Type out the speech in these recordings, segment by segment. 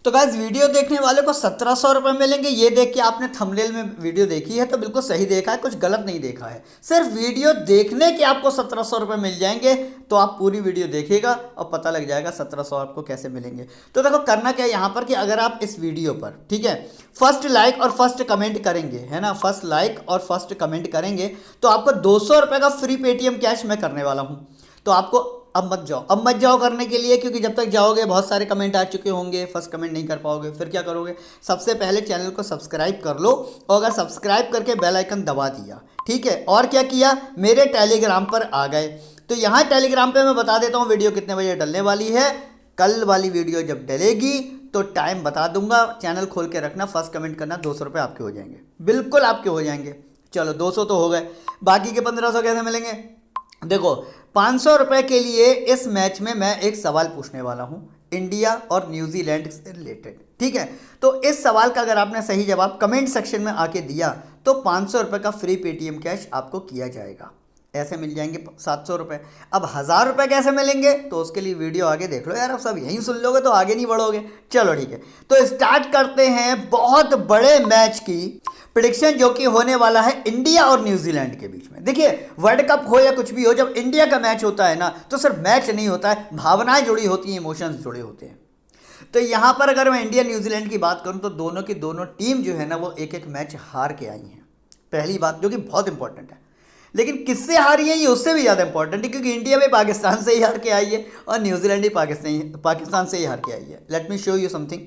तो guys video देखने वाले को 1700 रुपये मिलेंगे। ये देख के आपने थंबनेल में वीडियो देखी है तो बिल्कुल सही देखा है, कुछ गलत नहीं देखा है। सिर्फ वीडियो देखने के आपको 1700 रुपये मिल जाएंगे। तो आप पूरी वीडियो देखिएगा और पता लग जाएगा 1700 आपको कैसे मिलेंगे। तो देखो करना क्या है यहाँ पर कि अगर आप इस वीडियो पर ठीक है फर्स्ट लाइक और फर्स्ट कमेंट करेंगे, है ना, फर्स्ट लाइक और फर्स्ट कमेंट करेंगे तो आपको 200 रुपये का फ्री पेटीएम कैश मैं करने वाला हूँ। तो आपको अब मत जाओ करने के लिए, क्योंकि जब तक जाओगे बहुत सारे कमेंट आ चुके होंगे, फर्स्ट कमेंट नहीं कर पाओगे, फिर क्या करोगे। सबसे पहले चैनल को सब्सक्राइब कर लो और अगर सब्सक्राइब करके बेल आइकन दबा दिया, ठीक है, और क्या किया, मेरे टेलीग्राम पर आ गए। तो यहाँ टेलीग्राम पे मैं बता देता हूँ वीडियो कितने बजे डलने वाली है। कल वाली वीडियो जब डलेगी तो टाइम बता दूंगा, चैनल खोल के रखना, फर्स्ट कमेंट करना, 200 रुपये आपके हो जाएंगे, बिल्कुल आपके हो जाएंगे। चलो 200 तो हो गए, बाकी के 1500 कैसे मिलेंगे। देखो 500 रुपये के लिए इस मैच में मैं एक सवाल पूछने वाला हूं इंडिया और न्यूजीलैंड से रिलेटेड, ठीक है। तो इस सवाल का अगर आपने सही जवाब कमेंट सेक्शन में आके दिया तो 500 रुपये का फ्री पेटीएम कैश आपको किया जाएगा। ऐसे मिल जाएंगे 700 रुपये। अब 1000 रुपये कैसे मिलेंगे तो उसके लिए वीडियो आगे देख लो यार, अब सब यहीं सुन लोगे तो आगे नहीं बढ़ोगे। चलो ठीक है, तो स्टार्ट करते हैं बहुत बड़े मैच की प्रेडिक्शन जो कि होने वाला है इंडिया और न्यूजीलैंड के बीच में। देखिए वर्ल्ड कप हो या कुछ भी हो, जब इंडिया का मैच होता है ना तो सिर्फ मैच नहीं होता है, भावनाएं जुड़ी होती हैं, इमोशंस जुड़े होते हैं। तो यहाँ पर अगर मैं इंडिया न्यूजीलैंड की बात करूँ तो दोनों की दोनों टीम जो है ना वो एक एक मैच हार के आई हैं, पहली बात जो कि बहुत इंपॉर्टेंट है। लेकिन किससे हारी है ये उससे भी ज़्यादा इंपॉर्टेंट है, क्योंकि इंडिया भी पाकिस्तान से ही हार के आई है और न्यूजीलैंड भी पाकिस्तान से ही हार के आई है। Let me show you something.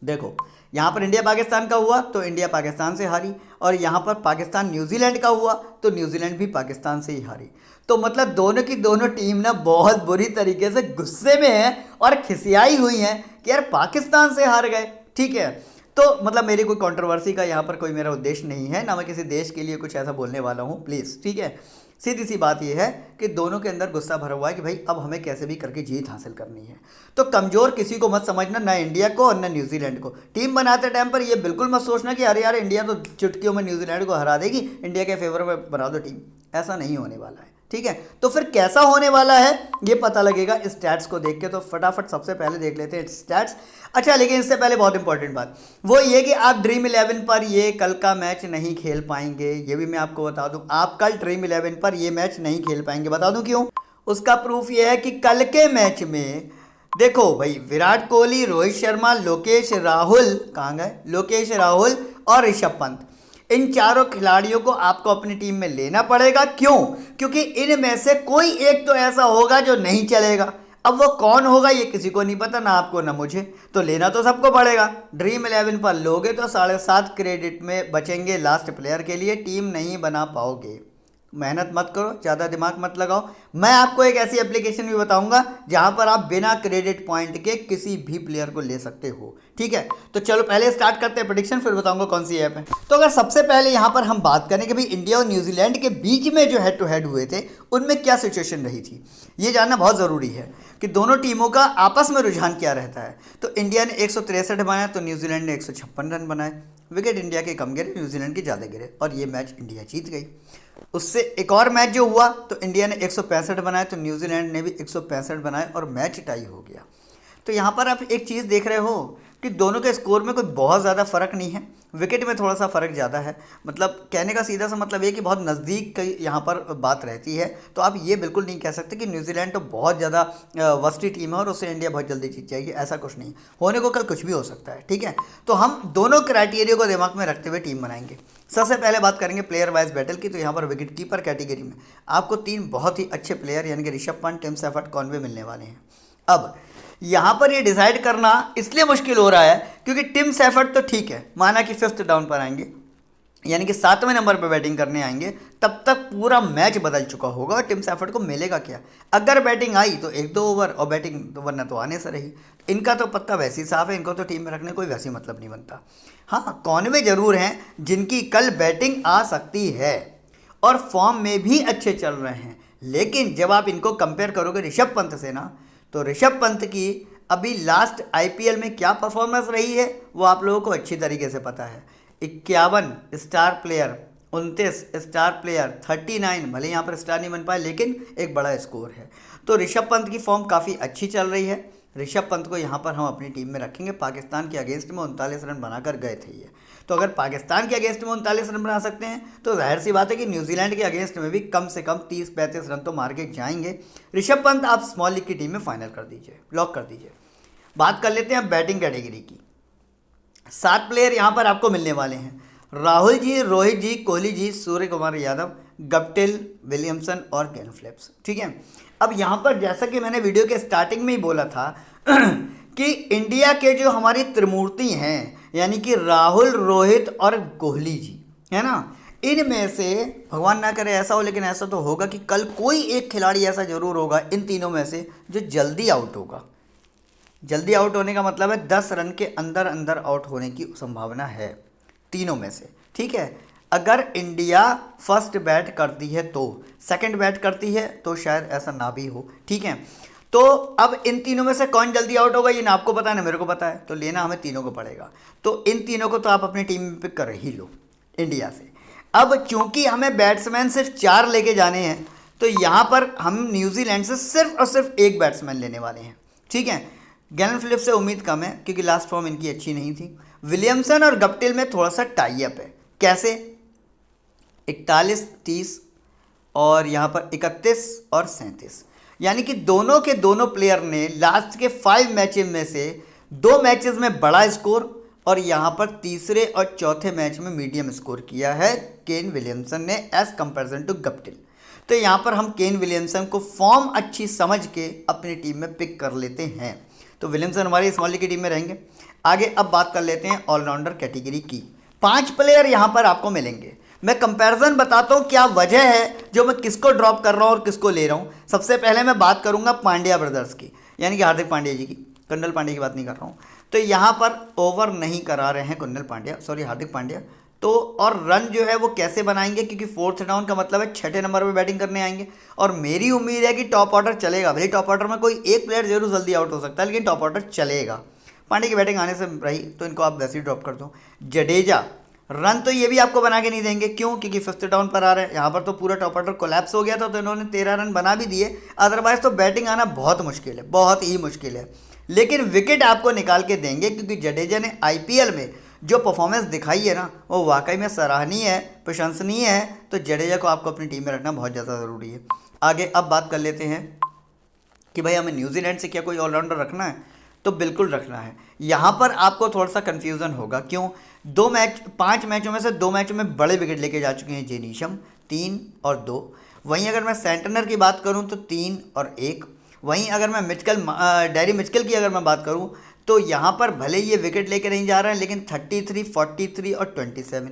देखो यहाँ पर इंडिया पाकिस्तान का हुआ तो इंडिया पाकिस्तान से हारी, और यहाँ पर पाकिस्तान न्यूजीलैंड का हुआ तो न्यूजीलैंड भी पाकिस्तान से ही हारी। तो मतलब दोनों की दोनों टीम ना बहुत बुरी तरीके से गुस्से में है और खिसियाई हुई हैं कि यार पाकिस्तान से हार गए, ठीक है। तो मतलब मेरी कोई कंट्रोवर्सी का यहाँ पर कोई मेरा उद्देश्य नहीं है, ना मैं किसी देश के लिए कुछ ऐसा बोलने वाला हूँ, प्लीज़, ठीक है। सीधी सी बात यह है कि दोनों के अंदर गुस्सा भरा हुआ है कि भाई अब हमें कैसे भी करके जीत हासिल करनी है। तो कमज़ोर किसी को मत समझना, ना इंडिया को और ना न्यूजीलैंड को। टीम बनाते टाइम पर ये बिल्कुल मत सोचना कि अरे यार इंडिया तो चुटकियों में न्यूजीलैंड को हरा देगी, इंडिया के फेवर में बना दो टीम, ऐसा नहीं होने वाला है, ठीक है। तो फिर कैसा होने वाला है ये पता लगेगा स्टैट्स को देख के। तो फटाफट सबसे पहले देख लेते हैं स्टैट्स। अच्छा लेकिन इससे पहले बहुत इंपॉर्टेंट बात वो ये कि आप ड्रीम 11 पर ये कल का मैच नहीं खेल पाएंगे, ये भी मैं आपको बता दूं। आप कल ड्रीम 11 पर ये मैच नहीं खेल पाएंगे, बता दूं क्यों। उसका प्रूफ ये है कि कल के मैच में देखो भाई विराट कोहली, रोहित शर्मा, लोकेश राहुल, कहाँ गए लोकेश राहुल और ऋषभ पंत, इन चारों खिलाड़ियों को आपको अपनी टीम में लेना पड़ेगा। क्यों? क्योंकि इनमें से कोई एक तो ऐसा होगा जो नहीं चलेगा। अब वो कौन होगा ये किसी को नहीं पता, ना आपको ना मुझे, तो लेना तो सबको पड़ेगा। ड्रीम 11 पर लोगे तो 7.5 क्रेडिट में बचेंगे लास्ट प्लेयर के लिए, टीम नहीं बना पाओगे। मेहनत मत करो, ज़्यादा दिमाग मत लगाओ। मैं आपको एक ऐसी एप्लीकेशन भी बताऊंगा जहां पर आप बिना क्रेडिट पॉइंट के किसी भी प्लेयर को ले सकते हो, ठीक है। तो चलो पहले स्टार्ट करते हैं प्रेडिक्शन, फिर बताऊंगा कौन सी ऐप है। तो अगर सबसे पहले यहां पर हम बात करें कि भाई इंडिया और न्यूजीलैंड के बीच में जो हेड टू हेड हुए थे उनमें क्या सिचुएशन रही थी, ये जानना बहुत ज़रूरी है कि दोनों टीमों का आपस में रुझान क्या रहता है। तो इंडिया ने 163 बनाया तो न्यूजीलैंड ने 156 रन बनाए। विकेट इंडिया के कम गिरे, न्यूजीलैंड के ज़्यादा गिरे, और ये मैच इंडिया जीत गई। उससे एक और मैच जो हुआ तो इंडिया ने 165 बनाए तो न्यूजीलैंड ने भी 165 बनाए और मैच टाई हो गया। तो यहाँ पर आप एक चीज़ देख रहे हो कि दोनों के स्कोर में कोई बहुत ज़्यादा फ़र्क नहीं है, विकेट में थोड़ा सा फ़र्क ज़्यादा है। मतलब कहने का सीधा सा मतलब ये कि बहुत नज़दीक की यहाँ पर बात रहती है। तो आप ये बिल्कुल नहीं कह सकते कि न्यूजीलैंड तो बहुत ज़्यादा वस्टी टीम है और उससे इंडिया बहुत जल्दी जीत जाएगी, ऐसा कुछ नहीं। होने को कल कुछ भी हो सकता है, ठीक है। तो हम दोनों क्राइटेरिया को दिमाग में रखते हुए टीम बनाएंगे। सबसे पहले बात करेंगे प्लेयर वाइज बैटल की। तो यहाँ पर विकेट कीपर कैटेगरी में आपको 3 बहुत ही अच्छे प्लेयर यानी कि Rishabh Pant, Tim Seifert, Conway मिलने वाले हैं। अब यहाँ पर ये डिसाइड करना इसलिए मुश्किल हो रहा है क्योंकि टिम सेफर्ट तो ठीक है, माना कि 5th डाउन पर आएंगे यानी कि 7वें नंबर पर बैटिंग करने आएंगे, तब तक पूरा मैच बदल चुका होगा और टिम सेफर्ट को मिलेगा क्या। अगर बैटिंग आई तो 1-2 ओवर और बैटिंग तो वरना तो आने से रही। इनका तो पत्ता वैसे ही साफ है, इनको तो टीम में रखने कोई वैसे मतलब नहीं बनता। हाँ कॉनवे जरूर हैं जिनकी कल बैटिंग आ सकती है और फॉर्म में भी अच्छे चल रहे हैं, लेकिन जब आप इनको कंपेयर करोगे ऋषभ पंत से ना, तो ऋषभ पंत की अभी लास्ट आईपीएल में क्या परफॉर्मेंस रही है वो आप लोगों को अच्छी तरीके से पता है। 51 स्टार प्लेयर, 29 स्टार प्लेयर, 39, भले यहाँ पर स्टार नहीं बन पाए लेकिन एक बड़ा स्कोर है। तो ऋषभ पंत की फॉर्म काफ़ी अच्छी चल रही है। ऋषभ पंत को यहाँ पर हम अपनी टीम में रखेंगे। पाकिस्तान के अगेंस्ट में 39 रन बनाकर गए थे ये। तो अगर पाकिस्तान के अगेंस्ट में 39 रन बना सकते हैं तो जाहिर सी बात है कि न्यूजीलैंड के अगेंस्ट में भी कम से कम 30-35 रन तो मार के जाएंगे। ऋषभ पंत आप स्मॉल लीग की टीम में फाइनल कर दीजिए, लॉक कर दीजिए। बात कर लेते हैं बैटिंग कैटेगरी की। 7 प्लेयर यहाँ पर आपको मिलने वाले हैं। राहुल जी, रोहित जी, कोहली जी, सूर्य कुमार यादव, गप्टिल, विलियमसन और ग्लेन फिलिप्स। ठीक है, अब यहाँ पर जैसा कि मैंने वीडियो के स्टार्टिंग में ही बोला था कि इंडिया के जो हमारी त्रिमूर्ति हैं यानी कि राहुल, रोहित और कोहली जी, है ना, इनमें से भगवान ना करे ऐसा हो, लेकिन ऐसा तो होगा कि कल कोई एक खिलाड़ी ऐसा जरूर होगा इन तीनों में से जो जल्दी आउट होगा। जल्दी आउट होने का मतलब है 10 रन के अंदर अंदर आउट होने की संभावना है तीनों में से। ठीक है, अगर इंडिया फर्स्ट बैट करती है तो, सेकंड बैट करती है तो शायद ऐसा ना भी हो। ठीक है, तो अब इन तीनों में से कौन जल्दी आउट होगा ये ना आपको पता है ना मेरे को पता है, तो लेना हमें तीनों को पड़ेगा। तो इन तीनों को तो आप अपनी टीम में पिक कर ही लो इंडिया से। अब चूंकि हमें बैट्समैन सिर्फ 4 लेके जाने हैं तो यहाँ पर हम न्यूजीलैंड से सिर्फ और सिर्फ एक बैट्समैन लेने वाले हैं। ठीक है, ग्लेन फिलिप्स से उम्मीद कम है क्योंकि लास्ट फॉर्म इनकी अच्छी नहीं थी। विलियमसन और गप्टिल में थोड़ा सा टाई अप है। कैसे? 41-30 और यहाँ पर 31 और 37, यानी कि दोनों के दोनों प्लेयर ने लास्ट के 5 मैचेस में से 2 मैचेस में बड़ा स्कोर और यहाँ पर तीसरे और चौथे मैच में मीडियम स्कोर किया है केन विलियमसन ने एज कंपेरिजन टू गप्टिल। तो यहाँ पर हम केन विलियमसन को फॉर्म अच्छी समझ के अपनी टीम में पिक कर लेते हैं। तो विलियमसन हमारी स्मॉल लीग की टीम में रहेंगे। आगे अब बात कर लेते हैं ऑलराउंडर कैटेगरी की। 5 प्लेयर यहाँ पर आपको मिलेंगे। मैं कंपैरिजन बताता हूँ क्या वजह है जो मैं किसको ड्रॉप कर रहा हूँ और किसको ले रहा हूँ। सबसे पहले मैं बात करूँगा पांड्या ब्रदर्स की, यानी कि हार्दिक पांड्या जी की। कुंडल पांड्या की बात नहीं कर रहा हूँ। तो यहाँ पर ओवर नहीं करा रहे हैं हार्दिक पांड्या। तो और रन जो है वो कैसे बनाएंगे, क्योंकि 4th डाउन का मतलब है 6ठे नंबर पर बैटिंग करने आएंगे और मेरी उम्मीद है कि टॉप ऑर्डर चलेगा। भले टॉप ऑर्डर में कोई एक प्लेयर जरूर जल्दी आउट हो सकता है लेकिन टॉप ऑर्डर चलेगा। पांड्या की बैटिंग आने से रही तो इनको आप वैसे ही ड्रॉप कर दो। जडेजा, रन तो ये भी आपको बना के नहीं देंगे। क्यों? क्योंकि 5th डाउन पर आ रहे हैं। यहाँ पर तो पूरा टॉप ऑर्डर कोलैप्स हो गया था तो इन्होंने 13 रन बना भी दिए। अदरवाइज तो बैटिंग आना बहुत मुश्किल है, बहुत ही मुश्किल है। लेकिन विकेट आपको निकाल के देंगे क्योंकि जडेजा ने IPL में जो परफॉर्मेंस दिखाई है ना वो वाकई में सराहनीय है, प्रशंसनीय है। तो जडेजा को आपको अपनी टीम में रखना बहुत ज़्यादा ज़रूरी है। आगे अब बात कर लेते हैं कि भाई हमें न्यूजीलैंड से क्या कोई ऑलराउंडर रखना है, तो बिल्कुल रखना है। यहाँ पर आपको थोड़ा सा कन्फ्यूज़न होगा। क्यों? 5 मैचों में से 2 मैचों में बड़े विकेट लेके जा चुके हैं जे नीशम, 3 और 2। वहीं अगर मैं सेंटनर की बात करूँ तो 3 और 1। वहीं अगर मैं डेरी मिचेल की अगर मैं बात करूँ तो यहाँ पर भले ये विकेट लेके नहीं जा रहे हैं लेकिन 33, 43 और 27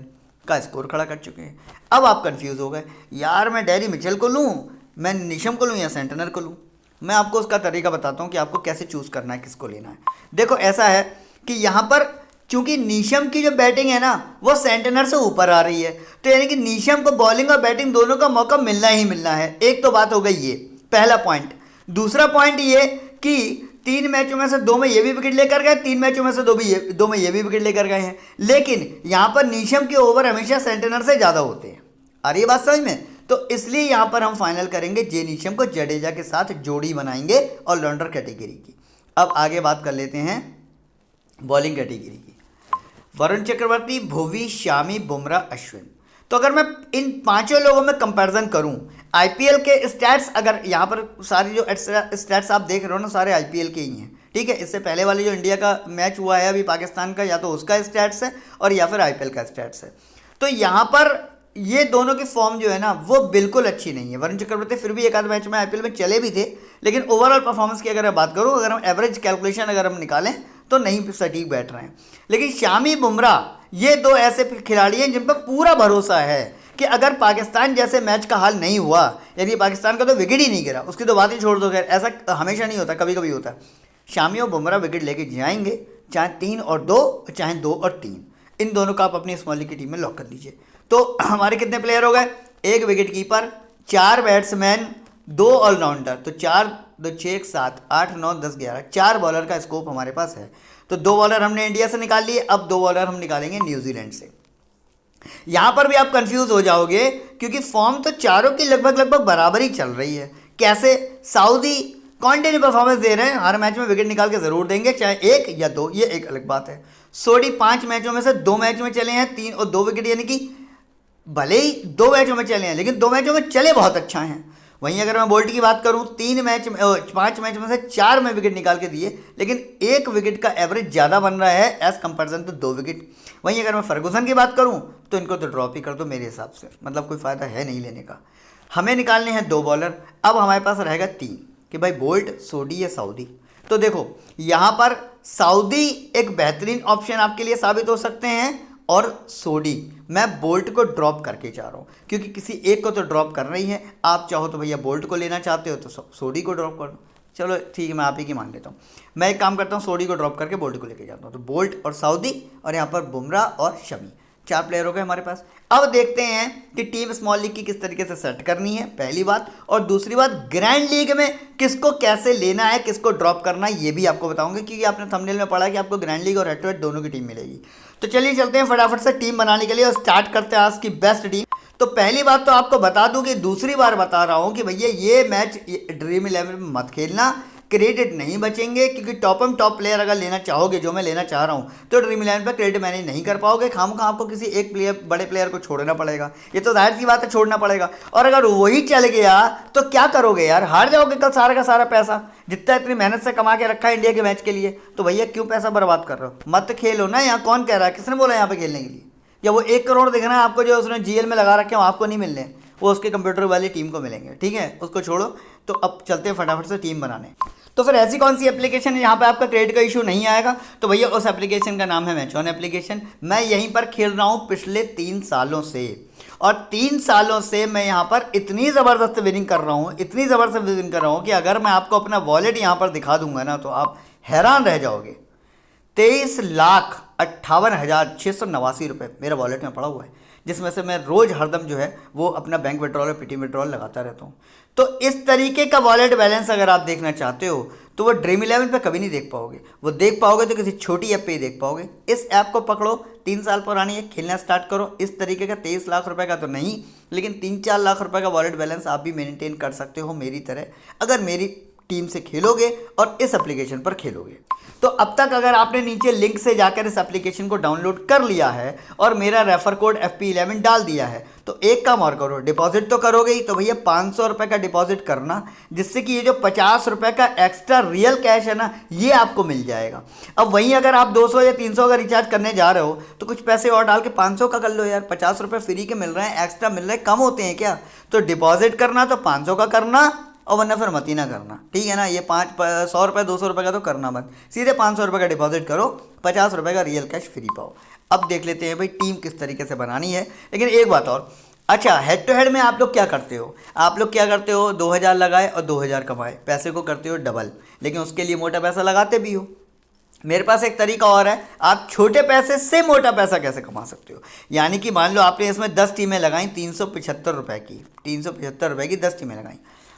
का स्कोर खड़ा कर चुके हैं। अब आप कंफ्यूज हो गए, यार मैं डेरी मिचेल को लूँ, मैं नीशम को लूँ या सेंटनर को लूँ। मैं आपको उसका तरीका बताता हूँ कि आपको कैसे चूज़ करना है, किसको लेना है। देखो ऐसा है कि यहाँ पर चूंकि नीशम की जो बैटिंग है ना वो सेंटनर से ऊपर आ रही है, तो यानी कि नीशम को बॉलिंग और बैटिंग दोनों का मौका मिलना ही मिलना है। एक तो बात हो गई ये, पहला पॉइंट। दूसरा पॉइंट ये कि 3 मैचों में से 2 में ये भी विकेट लेकर गए, 3 मैचों में से 2 में ये भी विकेट लेकर गए हैं। लेकिन यहाँ पर नीशम के ओवर हमेशा सेंटनर से ज़्यादा होते हैं। आ रही है बात समझ में? तो इसलिए यहाँ पर हम फाइनल करेंगे जे नीशम को जडेजा के साथ जोड़ी बनाएंगे ऑलराउंडर कैटेगरी की। अब आगे बात कर लेते हैं बॉलिंग कैटेगरी की। वरुण चक्रवर्ती, भुवी, शामी, बुमराह, अश्विन। तो अगर मैं इन 5 लोगों में कंपैरिजन करूं, IPL के स्टैट्स, अगर यहाँ पर सारी जो स्टैट्स आप देख रहे हो ना सारे IPL के ही हैं। ठीक है, इससे पहले वाले जो इंडिया का मैच हुआ है अभी पाकिस्तान का, या तो उसका स्टैट्स है और या फिर IPL का स्टैट्स है। तो यहाँ पर ये दोनों की फॉर्म जो है ना वो बिल्कुल अच्छी नहीं है। वरुण चक्रवर्ती फिर भी एक आध मैच में IPL में चले भी थे, लेकिन ओवरऑल परफॉर्मेंस की अगर मैं बात करूँ, अगर हम एवरेज कैलकुलेशन अगर हम निकालें तो नहीं सटीक बैठ रहे हैं। लेकिन शामी, बुमराह ये 2 ऐसे खिलाड़ी हैं जिन पर पूरा भरोसा है कि अगर पाकिस्तान जैसे मैच का हाल नहीं हुआ, यानी पाकिस्तान का तो विकेट ही नहीं गिरा, उसकी तो बात ही छोड़ दो। खैर ऐसा हमेशा नहीं होता, कभी कभी होता है। शामी और बुमराह विकेट लेके जाएंगे, चाहे 3 और 2, चाहे 2 और 3। इन दोनों का आप अपनी स्मॉल लीग की टीम में लॉक कर लीजिए। तो हमारे कितने प्लेयर हो गए? 1 विकेट कीपर, 4 बैट्समैन, 2 ऑलराउंडर। तो 4, 2, 6, 7, 8, 9, 10, 11, 4 बॉलर का स्कोप हमारे पास है। तो 2 बॉलर हमने इंडिया से निकाल लिए, अब 2 बॉलर हम निकालेंगे न्यूजीलैंड से। यहां पर भी आप कंफ्यूज हो जाओगे क्योंकि फॉर्म तो चारों की लगभग बराबर ही चल रही है। कैसे? सऊदी कंटिन्यू परफॉर्मेंस दे रहे हैं, हर मैच में विकेट निकाल के जरूर देंगे, चाहे एक या दो, ये एक अलग बात है। सोडी 5 मैचों में से 2 मैच में चले हैं 3 और 2 विकेट, यानी कि भले ही 2 मैचों में चले हैं लेकिन 2 मैचों में चले बहुत अच्छा हैं। वहीं अगर मैं बोल्ट की बात करूं, 5 मैच में से 4 में विकेट निकाल के दिए, लेकिन 1 विकेट का एवरेज ज़्यादा बन रहा है एज कंपेरिजन टू 2 विकेट। वहीं अगर मैं फर्गूसन की बात करूं तो इनको तो ड्रॉप ही कर दो मेरे हिसाब से, मतलब कोई फ़ायदा है नहीं लेने का। हमें निकालने हैं 2 बॉलर, अब हमारे पास रहेगा 3 कि भाई बोल्ट, सोडी या साउदी। तो देखो यहाँ पर साउदी एक बेहतरीन ऑप्शन आपके लिए साबित हो सकते हैं और सोडी। मैं बोल्ट को ड्रॉप करके जा रहा हूँ क्योंकि किसी एक को तो ड्रॉप करना ही है। आप चाहो तो भैया बोल्ट को लेना चाहते हो तो सोडी को ड्रॉप कर दो, चलो ठीक है, मैं आप ही की मान लेता हूँ। मैं एक काम करता हूँ, सोडी को ड्रॉप करके बोल्ट को लेके जाता हूँ। तो बोल्ट और साउदी और यहाँ पर बुमराह और शमी, 4 प्लेयर हो गए हमारे पास। अब देखते हैं कि टीम स्मॉल लीग की किस तरीके से सेट करनी है, पहली बात। और दूसरी बात, ग्रैंड लीग में किसको कैसे लेना है, किसको ड्रॉप करना है, ये भी आपको बताऊंगा, क्योंकि आपने थंबनेल में पढ़ा कि आपको ग्रैंड लीग और हेड टू हेड दोनों की टीम मिलेगी। तो चलिए चलते हैं फटाफट से टीम बनाने के लिए और स्टार्ट करते हैं आज की बेस्ट टीम। तो पहली बात तो आपको बता दूं कि दूसरी बार बता रहा हूं कि भैया ये मैच ड्रीम 11 में मत खेलना, क्रेडिट नहीं बचेंगे, क्योंकि टॉप प्लेयर अगर लेना चाहोगे, जो मैं लेना चाह रहा हूँ, तो ड्रीम 11 पर क्रेडिट मैनेज नहीं कर पाओगे। खामखा आपको किसी एक बड़े प्लेयर को छोड़ना पड़ेगा, ये तो जाहिर सी बात है, छोड़ना पड़ेगा। और अगर वही चल गया तो क्या करोगे यार, हार जाओगे कल सारा का सारा पैसा जितना इतनी मेहनत से कमा के रखा है इंडिया के मैच के लिए। तो भैया क्यों पैसा बर्बाद कर रहे हो, मत खेलो ना। यहाँ कौन कह रहा है, किसने बोला यहाँ पे खेलने के लिए? या वो 1 करोड़ दिख रहा है आपको जो उसने जीएल में लगा रखे हैं, आपको नहीं मिलने, वो उसके कंप्यूटर वाली टीम को मिलेंगे, ठीक है, उसको छोड़ो। तो अब चलते हैं फटाफट से टीम बनाने। तो फिर ऐसी कौन सी एप्लीकेशन है जहाँ पे आपका क्रेडिट का इशू नहीं आएगा? तो भैया उस एप्लीकेशन का नाम है मैच ऑन एप्लीकेशन। मैं यहीं पर खेल रहा हूँ पिछले 3 सालों से, और 3 सालों से मैं यहाँ पर इतनी ज़बरदस्त विनिंग कर रहा हूँ, इतनी ज़बरदस्त विनिंग कर रहा हूँ कि अगर मैं आपको अपना वॉलेट यहाँ पर दिखा दूंगा ना तो आप हैरान रह जाओगे। 23,58,689 रुपये मेरे वॉलेट में पड़ा हुआ है, जिसमें से मैं रोज़ हरदम जो है वो अपना बैंक विड्रॉल और पीटी विड्रॉल लगाता रहता हूँ। तो इस तरीके का वॉलेट बैलेंस अगर आप देखना चाहते हो तो वो ड्रीम 11 पे कभी नहीं देख पाओगे, वो देख पाओगे तो किसी छोटी ऐप पे ही देख पाओगे। इस ऐप को पकड़ो, 3 साल पुरानी है, खेलना स्टार्ट करो। इस तरीके का 23 लाख रुपए का तो नहीं, लेकिन 3-4 लाख रुपए का वॉलेट बैलेंस आप भी मेंटेन कर सकते हो मेरी तरह, अगर मेरी टीम से खेलोगे और इस एप्लीकेशन पर खेलोगे। तो अब तक अगर आपने नीचे लिंक से जाकर इस एप्लीकेशन को डाउनलोड कर लिया है और मेरा रेफर कोड FP11 डाल दिया है, तो एक काम और करो, डिपॉजिट तो करोगे ही, तो भैया 500 रुपये का डिपॉजिट करना, जिससे कि ये जो 50 रुपये का एक्स्ट्रा रियल कैश है ना, ये आपको मिल जाएगा। अब वहीं अगर आप 200 या 300 का रिचार्ज करने जा रहे हो तो कुछ पैसे और डाल के 500 का कर लो यार, 50 रुपये फ्री के मिल रहे हैं, एक्स्ट्रा मिल रहे हैं, कम होते हैं क्या? तो डिपॉजिट करना तो 500 का करना, और वरना फिर मत ही ना करना, ठीक है ना। ये 100 रुपये 200 रुपये का तो करना मत, सीधे 500 रुपये का डिपॉजिट करो, 50 रुपये का रियल कैश फ्री पाओ। अब देख लेते हैं भाई टीम किस तरीके से बनानी है। लेकिन एक बात और, अच्छा हेड टू हेड में आप लोग क्या करते हो? आप लोग क्या करते हो, 2000 लगाए और 2000 कमाए, पैसे को करते हो डबल, लेकिन उसके लिए मोटा पैसा लगाते भी हो। मेरे पास एक तरीका और है, आप छोटे पैसे से मोटा पैसा कैसे कमा सकते हो। यानी कि मान लो आपने इसमें 10 टीमें लगाई 375 रुपये की, 375 रुपये की 10 टीमें लगाई,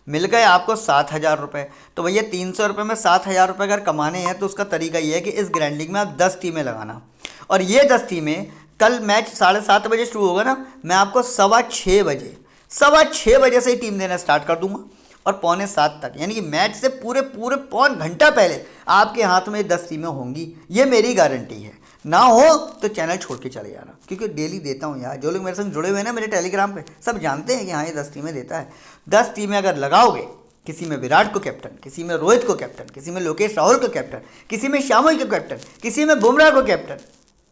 मिल गए आपको 7,000 रुपये। तो भैया 300 रुपये में 7,000 रुपये अगर कमाने हैं तो उसका तरीका ये है कि इस ग्रैंड लीग में आप 10 टीमें लगाना, और ये 10 टीमें कल मैच 7:30 बजे शुरू होगा ना, मैं आपको 6:15 बजे से ही टीम देना स्टार्ट कर दूंगा, और 6:45 तक, यानी कि मैच से पूरे पौन घंटा पहले आपके हाथ में 10 टीमें होंगी, ये मेरी गारंटी है। ना हो तो चैनल छोड़ के चले जाना, क्योंकि डेली देता हूँ यार, जो लोग मेरे संग जुड़े हुए हैं ना मेरे टेलीग्राम पे, सब जानते हैं कि हाँ ये 10 टीमें देता है। 10 टीमें अगर लगाओगे, किसी में विराट को कैप्टन, किसी में रोहित को कैप्टन, किसी में लोकेश राहुल को कैप्टन, किसी में शामुल को कैप्टन, किसी में बुमराह को कैप्टन,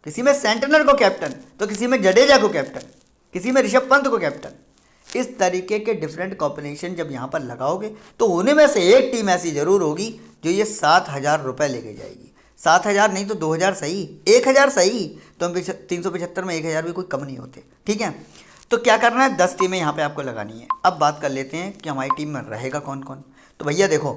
किसी में सेंटनर को कैप्टन, तो किसी में जडेजा को कैप्टन, किसी में ऋषभ पंत को कैप्टन, इस तरीके के डिफरेंट कॉम्बिनेशन जब यहाँ पर लगाओगे तो उन्हीं में से एक टीम ऐसी जरूर होगी जो ये 7,000 रुपये लेके जाएगी। 7,000 नहीं तो 2,000 सही, 1,000 सही, तो 375 में 1,000 भी कोई कम नहीं होते, ठीक है। तो क्या करना है, 10 टीमें यहाँ पे आपको लगानी है। अब बात कर लेते हैं कि हमारी टीम में रहेगा कौन कौन। तो भैया देखो,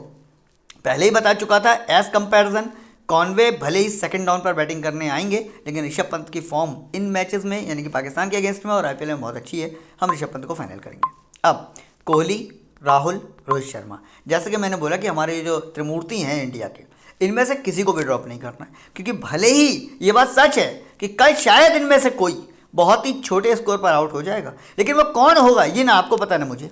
पहले ही बता चुका था, एज कंपैरिजन कॉनवे भले ही सेकंड डाउन पर बैटिंग करने आएंगे, लेकिन ऋषभ पंत की फॉर्म इन मैचेस में यानी कि पाकिस्तान के अगेंस्ट में और IPL में बहुत अच्छी है, हम ऋषभ पंत को फाइनल करेंगे। अब कोहली, राहुल, रोहित शर्मा, जैसे कि मैंने बोला कि हमारे जो त्रिमूर्ति हैं इंडिया के, इनमें से किसी को भी ड्रॉप नहीं करना है, क्योंकि भले ही ये बात सच है कि कल शायद इनमें से कोई बहुत ही छोटे स्कोर पर आउट हो जाएगा, लेकिन वो कौन होगा ये ना आपको पता ना मुझे,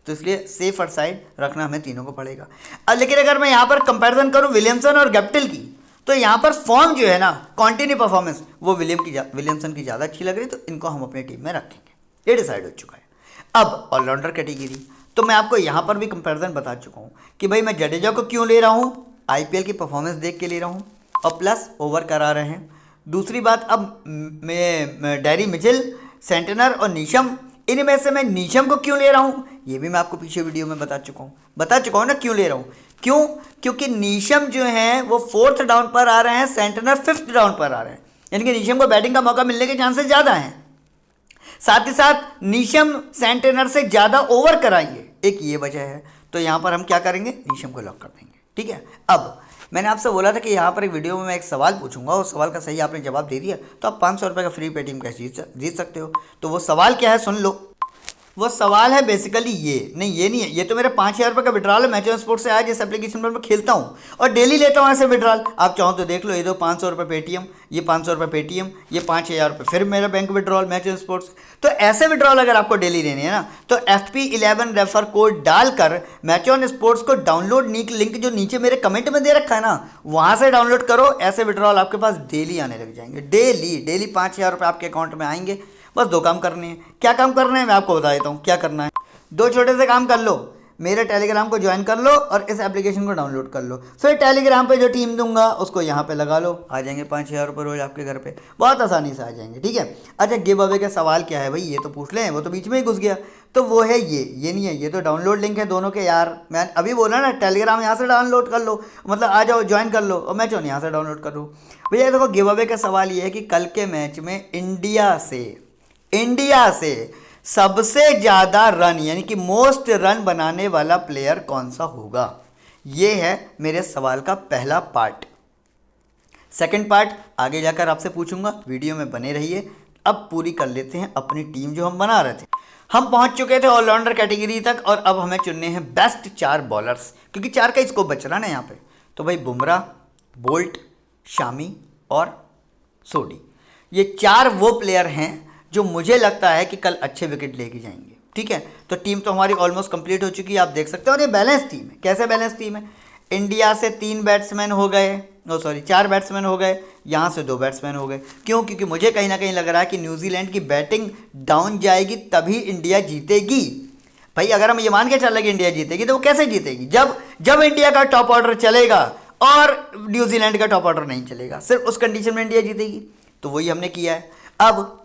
तो इसलिए सेफर साइड रखना हमें तीनों को पड़ेगा। अब लेकिन अगर मैं यहाँ पर कंपैरिजन करूँ विलियमसन और गैप्टिल की, तो यहाँ पर फॉर्म जो है ना, कॉन्टिन्यू परफॉर्मेंस, वो विलियमसन की ज़्यादा अच्छी लग रही है, तो इनको हम अपनी टीम में रखेंगे। ये डिसाइड हो चुका है। अब ऑलराउंडर कैटेगरी, तो मैं आपको यहाँ पर भी कंपैरिजन बता चुका हूँ कि भाई मैं जडेजा को क्यों ले रहा हूँ, आईपीएल की परफॉर्मेंस देख के ले रहा हूँ, और प्लस ओवर करा रहे हैं। दूसरी बात, अब मैं डैरी मिचेल, सेंटनर और नीशम, इनमें से मैं नीशम को क्यों ले रहा हूँ, ये भी मैं आपको पीछे वीडियो में बता चुका हूँ ना क्यों ले रहा हूँ। क्यों? क्योंकि नीशम जो हैं वो 4th डाउन पर आ रहे हैं, सेंटनर 5th डाउन पर आ रहे हैं, यानी कि नीशम को बैटिंग का मौका मिलने के चांसेस ज़्यादा हैं। साथ ही साथ नीशम सेंटनर से ज़्यादा ओवर कराएंगे, एक ये वजह है। तो यहाँ पर हम क्या करेंगे, नीशम को लॉक कर देंगे। ठीक है। अब मैंने आपसे बोला था कि यहाँ पर एक वीडियो में मैं एक सवाल पूछूंगा, उस सवाल का सही आपने जवाब दे दिया तो आप 500 रुपये का फ्री पेटीएम कैश जीत सकते हो। तो वो सवाल क्या है, सुन लो। वो सवाल है बेसिकली ये नहीं है, ये तो मेरा 5000 रुपये का विड्रॉल है मैच ऑन स्पोर्ट से आया, जिस एप्लीकेशन पर मैं खेलता हूँ और डेली लेता हूँ ऐसे विड्रॉल। आप चाहो तो देख लो, ये दो 500 रुपये पेटीएम, ये 500 रुपये पेटीएम, ये 5000 रुपये फिर मेरा bank withdrawal match on sports. तो ऐसे विड्रॉल अगर आपको डेली लेने हैं ना, तो FP11 रेफर कोड डालकर मैच ऑन स्पोर्ट्स को डाउनलोड लिंक जो नीचे मेरे कमेंट में दे रखा है ना, वहाँ से डाउनलोड करो। ऐसे विड्रॉल आपके पास डेली आने लग जाएंगे, डेली 5000 रुपये आपके अकाउंट में आएंगे। बस 2 काम करने हैं। क्या काम करना है मैं आपको बता देता हूँ क्या करना है। 2 छोटे से काम कर लो, मेरे टेलीग्राम को ज्वाइन कर लो और इस एप्लीकेशन को डाउनलोड कर लो। फिर टेलीग्राम पे जो टीम दूंगा उसको यहाँ पे लगा लो, आ जाएंगे 5000 रुपये रोज आपके घर पे, बहुत आसानी से आ जाएंगे। ठीक है। अच्छा, गिव अवे का सवाल क्या है भाई, ये तो पूछ लें, वो तो बीच में ही घुस गया। तो वो है ये नहीं है, ये तो डाउनलोड लिंक है दोनों के यार। मैं अभी बोला ना, टेलीग्राम यहाँ से डाउनलोड कर लो, मतलब आ जाओ ज्वाइन कर लो, और मैच ऑन यहाँ से डाउनलोड कर लो। भैया देखो, गिव अवे का सवाल ये है कि कल के मैच में इंडिया से सबसे ज़्यादा रन यानी कि मोस्ट रन बनाने वाला प्लेयर कौन सा होगा, ये है मेरे सवाल का पहला पार्ट। सेकंड पार्ट आगे जाकर आपसे पूछूंगा, वीडियो में बने रहिए। अब पूरी कर लेते हैं अपनी टीम जो हम बना रहे थे। हम पहुंच चुके थे ऑलराउंडर कैटेगरी तक और अब हमें चुनने हैं बेस्ट 4 बॉलर्स, क्योंकि 4 का स्कोप बच रहा ना यहाँ पे। तो भाई बुमराह, बोल्ट, शामी और सोडी, ये 4 वो प्लेयर हैं जो मुझे लगता है कि कल अच्छे विकेट लेके जाएंगे। ठीक है। तो टीम तो हमारी ऑलमोस्ट कंप्लीट हो चुकी है, आप देख सकते हो। और ये बैलेंस टीम है। कैसे बैलेंस टीम है, इंडिया से 3 बैट्समैन हो गए, 4 बैट्समैन हो गए, यहाँ से 2 बैट्समैन हो गए। क्यों? क्योंकि मुझे कहीं ना कहीं लग रहा है कि न्यूजीलैंड की बैटिंग डाउन जाएगी तभी इंडिया जीतेगी। भाई अगर हम ये मान के चल रहे कि इंडिया जीतेगी, तो वो कैसे जीतेगी, जब इंडिया का टॉप ऑर्डर चलेगा और न्यूजीलैंड का टॉप ऑर्डर नहीं चलेगा, सिर्फ उस कंडीशन में इंडिया जीतेगी। तो वही हमने किया है। अब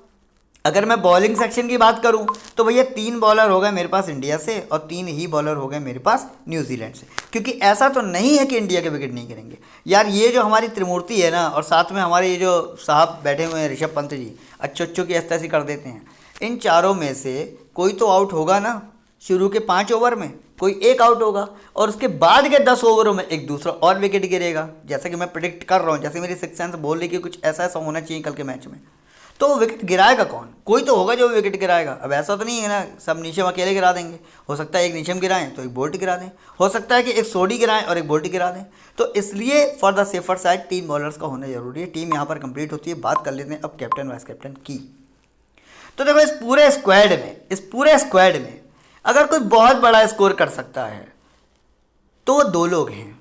अगर मैं बॉलिंग सेक्शन की बात करूं तो भैया 3 बॉलर हो गए मेरे पास इंडिया से और 3 ही बॉलर हो गए मेरे पास न्यूजीलैंड से। क्योंकि ऐसा तो नहीं है कि इंडिया के विकेट नहीं गिरेंगे यार। ये जो हमारी त्रिमूर्ति है ना, और साथ में हमारे ये जो साहब बैठे हुए हैं ऋषभ पंत जी, अच्छो की ऐसी कर देते हैं। इन चारों में से कोई तो आउट होगा ना। शुरू के 5 ओवर में कोई एक आउट होगा और उसके बाद के 10 ओवरों में एक दूसरा और विकेट गिरेगा। जैसा कि मैं प्रिडिक्ट कर रहा हूँ, जैसे मेरी सिक्स सेंस बोल रही कि कुछ ऐसा होना चाहिए कल के मैच में। तो वो विकेट गिराएगा कौन? कोई तो होगा जो विकेट गिराएगा। अब ऐसा तो नहीं है ना सब नीशम अकेले गिरा देंगे। हो सकता है एक नीशम गिराएं तो एक बोल्ट गिरा दें, हो सकता है कि एक सोडी गिराएं और एक बोल्ट गिरा दें। तो इसलिए for the safer side 3 bowlers का होना जरूरी है। टीम यहाँ पर कंप्लीट होती है। बात कर लेते हैं अब कैप्टन वाइस कैप्टन की। तो देखो, इस पूरे स्क्वाड में अगर कोई बहुत बड़ा स्कोर कर सकता है तो वो 2 लोग हैं।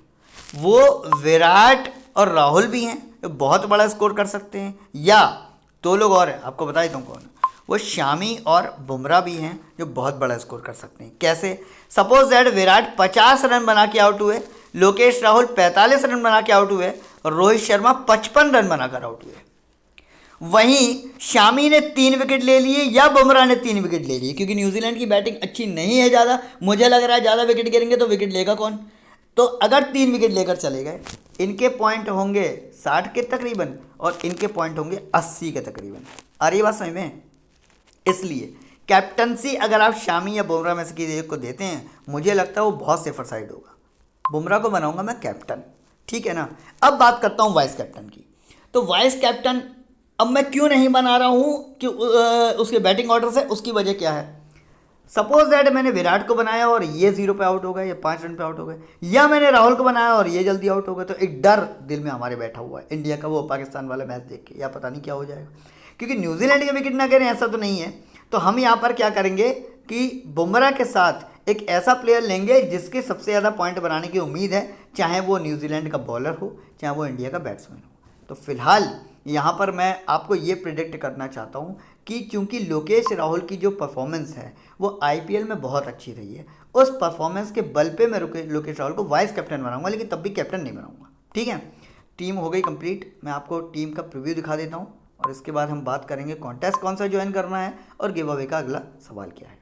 वो विराट और राहुल भी हैं जो बहुत बड़ा स्कोर कर सकते हैं, या 2 लोग और हैं, आपको बता देता हूँ कौन। वो शामी और बुमराह भी हैं जो बहुत बड़ा स्कोर कर सकते हैं। कैसे? सपोज दैट विराट 50 रन बना के आउट हुए, लोकेश राहुल 45 रन बना के आउट हुए और रोहित शर्मा 55 रन बनाकर आउट हुए। वहीं शामी ने 3 विकेट ले लिए या बुमराह ने 3 विकेट ले लिए, क्योंकि न्यूजीलैंड की बैटिंग अच्छी नहीं है ज़्यादा। मुझे लग रहा है ज़्यादा विकेट गिरेंगे तो विकेट लेगा कौन? तो अगर 3 विकेट लेकर चले गए, इनके पॉइंट होंगे 60 के तकरीबन और इनके पॉइंट होंगे 80 के तकरीबन। आ रही बात समझ में? इसलिए कैप्टनसी अगर आप शामी या बुमराह में से किसी एक को देते हैं, मुझे लगता है वो बहुत सेफर साइड होगा। बुमराह को बनाऊंगा मैं कैप्टन, ठीक है ना। अब बात करता हूँ वाइस कैप्टन की। तो वाइस कैप्टन अब मैं क्यों नहीं बना रहा हूँ कि उसके बैटिंग ऑर्डर से, उसकी वजह क्या है। सपोज दैट मैंने विराट को बनाया और ये 0 पे आउट हो गए या 5 रन पे आउट हो गए, या मैंने राहुल को बनाया और ये जल्दी आउट हो गए, तो एक डर दिल में हमारे बैठा हुआ है इंडिया का, वो पाकिस्तान वाला मैच देख के, या पता नहीं क्या हो जाएगा। क्योंकि न्यूजीलैंड के विकेट ना गिरे ऐसा तो नहीं है। तो हम यहाँ पर क्या करेंगे कि बुमराह के साथ एक ऐसा प्लेयर लेंगे जिसके सबसे ज़्यादा पॉइंट बनाने की उम्मीद है, चाहे वो न्यूजीलैंड का बॉलर हो चाहे वो इंडिया का बैट्समैन हो। तो फिलहाल यहाँ पर मैं आपको ये प्रिडिक्ट करना चाहता हूँ कि चूंकि लोकेश राहुल की जो परफॉर्मेंस है वो आईपीएल में बहुत अच्छी रही है, उस परफॉर्मेंस के बल पे मैं लोकेश राहुल को वाइस कैप्टन बनाऊंगा, लेकिन तब भी कैप्टन नहीं बनाऊंगा। ठीक है, टीम हो गई कंप्लीट। मैं आपको टीम का प्रीव्यू दिखा देता हूँ और इसके बाद हम बात करेंगे कॉन्टेस्ट कौन सा ज्वाइन करना है और गिव अवे का अगला सवाल क्या है।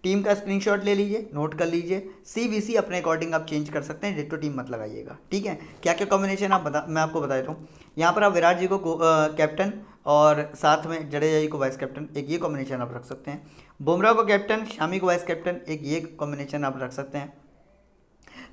टीम का स्क्रीनशॉट ले लीजिए, नोट कर लीजिए। सीबीसी अपने अकॉर्डिंग आप चेंज कर सकते हैं, डिट्टो टीम मत लगाइएगा। ठीक है, क्या क्या कॉम्बिनेशन मैं आपको बता देता हूँ। यहाँ पर आप विराट जी को कैप्टन और साथ में जडेजा जी को वाइस कैप्टन, एक ये कॉम्बिनेशन आप रख सकते हैं। बुमराह को कैप्टन, शामी को वाइस कैप्टन, एक ये कॉम्बिनेशन आप रख सकते हैं।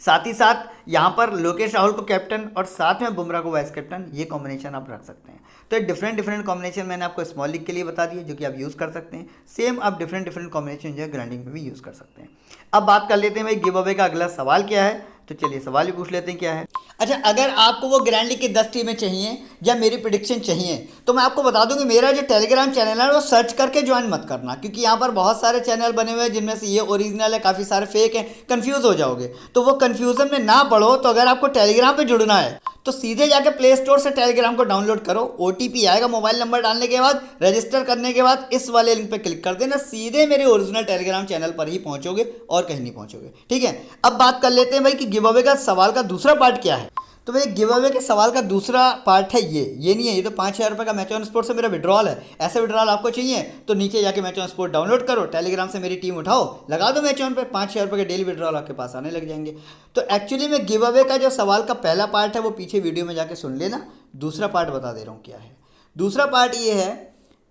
साथ ही साथ यहाँ पर लोकेश राहुल को कैप्टन और साथ में बुमराह को वाइस कैप्टन, ये कॉम्बिनेशन आप रख सकते हैं। तो डिफरेंट कॉम्बिनेशन मैंने आपको स्मॉल लीग के लिए बता दिए जो कि आप यूज़ कर सकते हैं। सेम आप डिफरेंट कॉम्बिनेशन जो है ग्राइंडिंग में भी यूज़ कर सकते हैं। अब बात कर लेते हैं भाई गिव अवे का अगला सवाल क्या है, तो चलिए सवाल भी पूछ लेते हैं क्या है। अच्छा, अगर आपको वो ग्रैंड लीग की 10 टीमें चाहिए या मेरी प्रिडिक्शन चाहिए तो मैं आपको बता दूं कि मेरा जो टेलीग्राम चैनल है वो सर्च करके ज्वाइन मत करना, क्योंकि यहाँ पर बहुत सारे चैनल बने हुए हैं जिनमें से ये ओरिजिनल है, काफ़ी सारे फेक हैं, कंफ्यूज हो जाओगे। तो वो कंफ्यूजन में ना पड़ो, तो अगर आपको टेलीग्राम पे जुड़ना है तो सीधे जाके प्ले स्टोर से टेलीग्राम को डाउनलोड करो। ओटीपी आएगा मोबाइल नंबर डालने के बाद, रजिस्टर करने के बाद इस वाले लिंक पे क्लिक कर देना, सीधे मेरे ओरिजिनल टेलीग्राम चैनल पर ही पहुंचोगे और कहीं नहीं पहुंचोगे। ठीक है, अब बात कर लेते हैं भाई कि गिव अवे का सवाल का दूसरा पार्ट क्या है। तो भाई गिव अवे के सवाल का दूसरा पार्ट है ये नहीं है, ये तो 5,000 रुपये का मैच ऑन स्पोर्ट से मेरा विड्रॉल है। ऐसे विड्रॉल आपको चाहिए तो नीचे जाके मैच ऑन स्पोर्ट डाउनलोड करो, टेलीग्राम से मेरी टीम उठाओ, लगा दो मैच ऑन पे, 5,000 रुपये के डेली विड्रॉल आपके पास आने लग जाएंगे। तो एक्चुअली में गिव अवे का जो सवाल का पहला पार्ट है वो पीछे वीडियो में जाके सुन लेना। दूसरा पार्ट बता दे रहा हूँ क्या है। दूसरा पार्ट ये है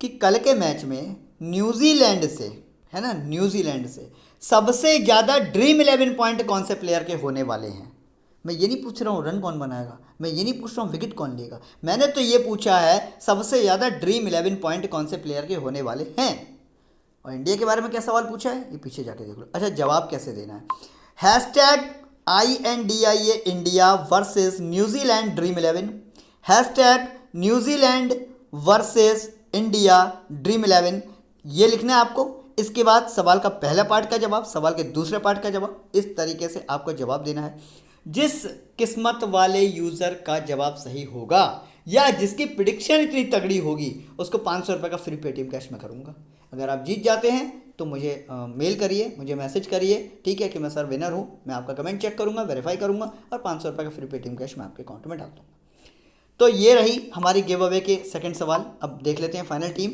कि कल के मैच में न्यूजीलैंड से, है ना, न्यूजीलैंड से सबसे ज़्यादा ड्रीम 11 पॉइंट कौन से प्लेयर के होने वाले हैं। मैं ये नहीं पूछ रहा हूँ रन कौन बनाएगा, मैं ये नहीं पूछ रहा हूँ विकेट कौन लेगा, मैंने तो ये पूछा है सबसे ज़्यादा ड्रीम 11 पॉइंट कौन से प्लेयर के होने वाले हैं। और इंडिया के बारे में क्या सवाल पूछा है ये पीछे जाके देख लो। अच्छा, जवाब कैसे देना है, #INDIA India versus New Zealand dream 11, #New Zealand versus India dream 11, ये लिखना है आपको। इसके बाद सवाल का पहला पार्ट का जवाब, सवाल के दूसरे पार्ट का जवाब, इस तरीके से आपको जवाब देना है। जिस किस्मत वाले यूज़र का जवाब सही होगा या जिसकी प्रिडिक्शन इतनी तगड़ी होगी उसको 500 रुपये का फ्री पेटीएम कैश में करूँगा। अगर आप जीत जाते हैं तो मुझे मेल करिए, मुझे मैसेज करिए, ठीक है, कि मैं सर विनर हूँ। मैं आपका कमेंट चेक करूँगा, वेरीफाई करूँगा और 500 रुपये का फ्री पेटीएम कैश मैं आपके अकाउंट में डाल दूँगा। तो ये रही हमारी गिव अवे के सेकंड सवाल। अब देख लेते हैं फाइनल टीम।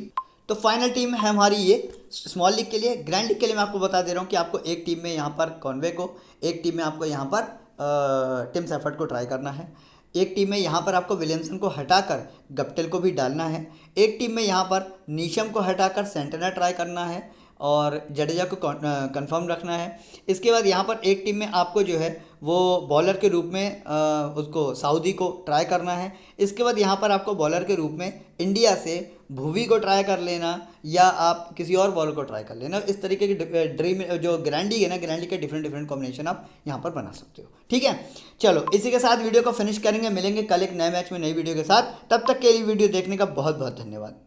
तो फाइनल टीम है हमारी ये स्मॉल लीग के लिए। ग्रैंड लीग के लिए मैं आपको बता दे रहा हूँ कि आपको एक टीम में यहाँ पर कॉन्वे को, एक टीम में आपको यहाँ पर टिम सेफर्ड को ट्राई करना है, एक टीम में यहाँ पर आपको विलियमसन को हटाकर गप्टिल को भी डालना है, एक टीम में यहाँ पर नीशम को हटाकर सेंटनर ट्राई करना है और जडेजा को कंफर्म रखना है। इसके बाद यहाँ पर एक टीम में आपको जो है वो बॉलर के रूप में उसको साउदी को ट्राई करना है। इसके बाद यहाँ पर आपको बॉलर के रूप में इंडिया से भुवी को ट्राई कर लेना या आप किसी और बॉलर को ट्राई कर लेना। इस तरीके की ड्रीम जो ग्रैंड लीग है ना, ग्रैंड लीग के डिफरेंट कॉम्बिनेशन आप यहाँ पर बना सकते हो। ठीक है, चलो इसी के साथ वीडियो को फिनिश करेंगे। मिलेंगे कल एक नए मैच में नई वीडियो के साथ। तब तक के लिए वीडियो देखने का बहुत बहुत धन्यवाद।